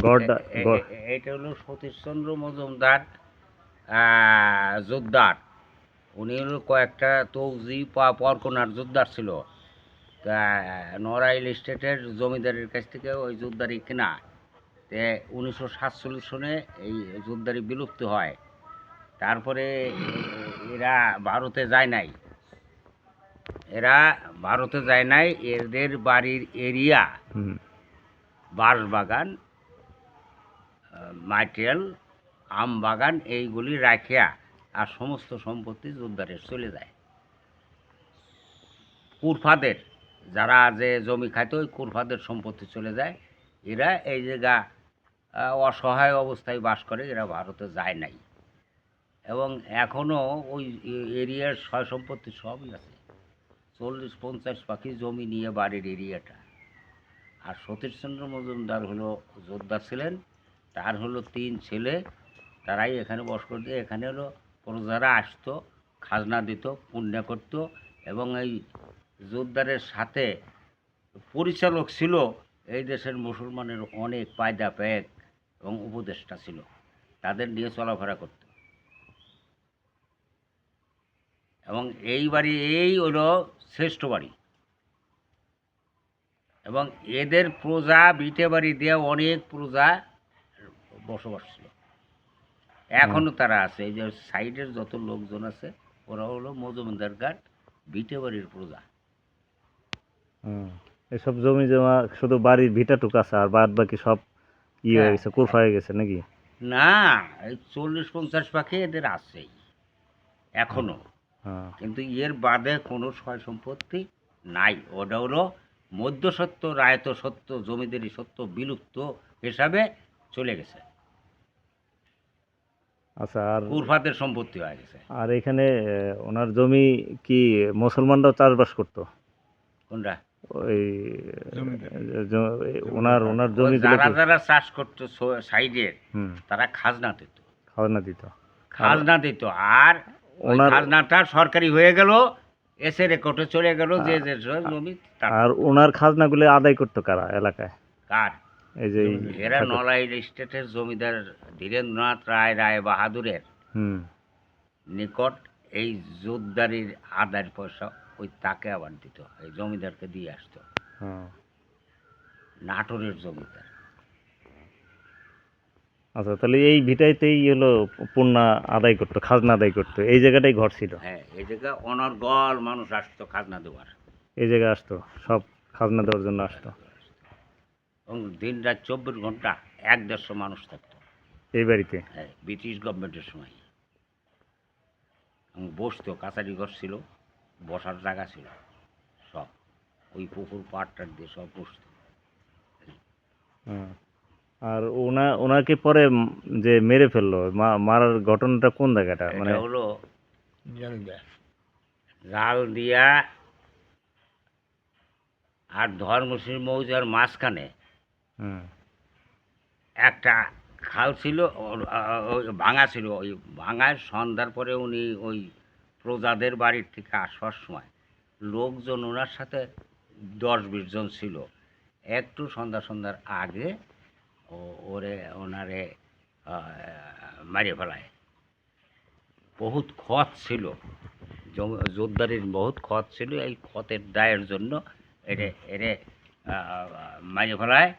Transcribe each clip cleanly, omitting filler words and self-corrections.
গড়টা এটা হলো সতীশচন্দ্র মজুমদার যোদ্ধার। উনি হলো কয়েকটা তৌজি পরগনার যোদ্ধার ছিল। তা নড়াইল স্টেটের জমিদারের কাছ থেকে ওই যোদ্ধারি কেনা। তে 1947 সনে এই যোদ্ধারি বিলুপ্ত হয়। তারপরে এরা ভারতে যায় নাই, এদের বাড়ির এরিয়া বাঁশবাগান, মাটিয়াল, আম বাগান এইগুলি রাখিয়া আর সমস্ত সম্পত্তি যোদ্ধারের চলে যায়। কুরফাদের যারা যে জমি খাইতো ওই কুরফাদের সম্পত্তি চলে যায়। এরা এই জায়গা অসহায় অবস্থায় বাস করে, এরা ভারতে যায় নাই। এবং এখনও ওই এরিয়ার সয় সম্পত্তি সবই আছে, 40-50 পাখি জমি নিয়ে বাড়ির এরিয়াটা। আর সতীশচন্দ্র মজুমদার হলো যোদ্ধা ছিলেন, তার হলো 3 ছেলে, তারাই এখানে বস করে দিয়ে এখানে হলো প্রজারা আসতো, খাজনা দিত, পুণ্য করত। এবং এই যোদ্ধারের সাথে পরিচালক ছিল এই দেশের মুসলমানের অনেক পায়দা প্যাক এবং উপদেষ্টা ছিল, তাদের নিয়ে চলাফেরা করত। এবং এই বাড়ি এই হলো শ্রেষ্ঠ বাড়ি। এবং এদের প্রজা বিটে বাড়ি দিয়ে অনেক প্রজা বসবাস ছিল, এখনও তারা আছে। এই যে সাইডের যত লোকজন আছে ওরা হলো মজুমদার ঘাট বিটে বাড়ির প্রজা। এসব জমি জমা শুধু বাড়ির ভিটাটুক আছে, আর বাদ বাকি সব হয়ে গেছে, কুরফা হয়ে গেছে নাকি? না, এই 40-50 পাখি এদের আছেই এখনো, কিন্তু এর বাদে কোনো সয় সম্পত্তি নাই। ওটা হলো মধ্যসত্ত্ব, রায়ত সত্ত্ব, জমিদারি সত্ত্ব বিলুপ্ত হিসাবে চলে গেছে। আচ্ছা, আর কুরফাদের সম্পত্তি হয়ে গেছে। আর এখানে ওনার জমি কি মুসলমানরাও চাষবাস করতো? কোনটা? ওই ওনার জমি যারা চাষ করতো সাইডের, তারা খাজনা দিত, আর খাজনাটা সরকারি হয়ে গেল, এসে রেকর্ডে চলে গেল যে জমি। আর ওনার খাজনাগুলো আদায় করতো কারা এলাকায়? কার? এই যে এরা নড়াইল স্টেটের জমিদার ধীরেন্দ্রনাথ রায় বাহাদুরের নিকট এই যোদ্ধারির আদায়ের পয়সা ওই তাকে আবার দিত, এই জমিদারকে দিয়ে আসতো। নাটোরের জমিদার। আচ্ছা, তাহলে এই ভিটাইতেই হলো পূর্ণা আদায় করতো, খাজনা আদায় করতো, এই জায়গাটাই ঘর ছিল। হ্যাঁ, এই জায়গা অনর্গল মানুষ আসতো খাজনা দেওয়ার, এই জায়গায় আসতো, সব খাজনা দেওয়ার জন্য আসতো। এবং দিন রাত 24 ঘন্টা 1-150 মানুষ থাকতো এই বাড়িতে। হ্যাঁ, ব্রিটিশ গভর্নমেন্টের সময়। বসতো, কাছারি ঘর ছিল, বসার জায়গা ছিল, সব ওই পুকুর পাড়টার দিয়ে সব বসতো। আর ওনাকে পরে যে মেরে ফেললো, মারার ঘটনাটা কোন জায়গাটা? মানে হলো জাল দিয়া আর ধর্মশ্রী মৌজার মাঝখানে একটা খাল ছিল, ভাঙা ছিল। ওই ভাঙায় সন্ধ্যার পরে উনি ওই প্রজাদের বাড়ির থেকে আসবার সময় লোকজন ওনার সাথে 10-20 জন ছিল। একটু সন্ধ্যার আগে ওনারে মারিয়ে ফেলায়। বহুত ক্ষত ছিল, যোদ্ধারির বহুত ক্ষত ছিল। এই ক্ষতের দায়ের জন্য এরে মারিয়ে ফেলায়।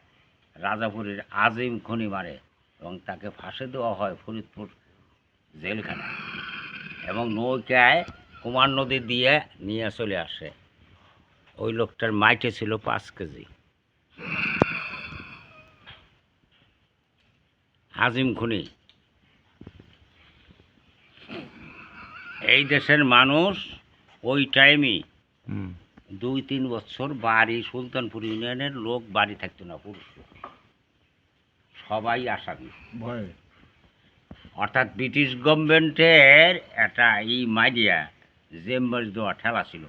রাজাপুরের আজিম খনি মারে এবং তাকে ফাঁসি দেওয়া হয় ফরিদপুর জেলখানায়। এবং নৌকায় কুমার নদী দিয়ে নিয়ে চলে আসে। ওই লোকটার মাইটে ছিল 5 কেজি। আজিম খনি। এই দেশের মানুষ ওই টাইমে 2-3 বছর বাড়ি, সুলতানপুর ইউনিয়নের লোক বাড়ি থাকতো না, পুরুষ সবাই আসামি। অর্থাৎ ব্রিটিশ গভর্নমেন্টের একটা মাইডিয়া জেম্বাস দেওয়া ঠেলা ছিল।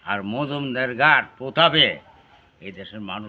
আর মজুমদার ঘাট প্রতাপে এই দেশের মানুষ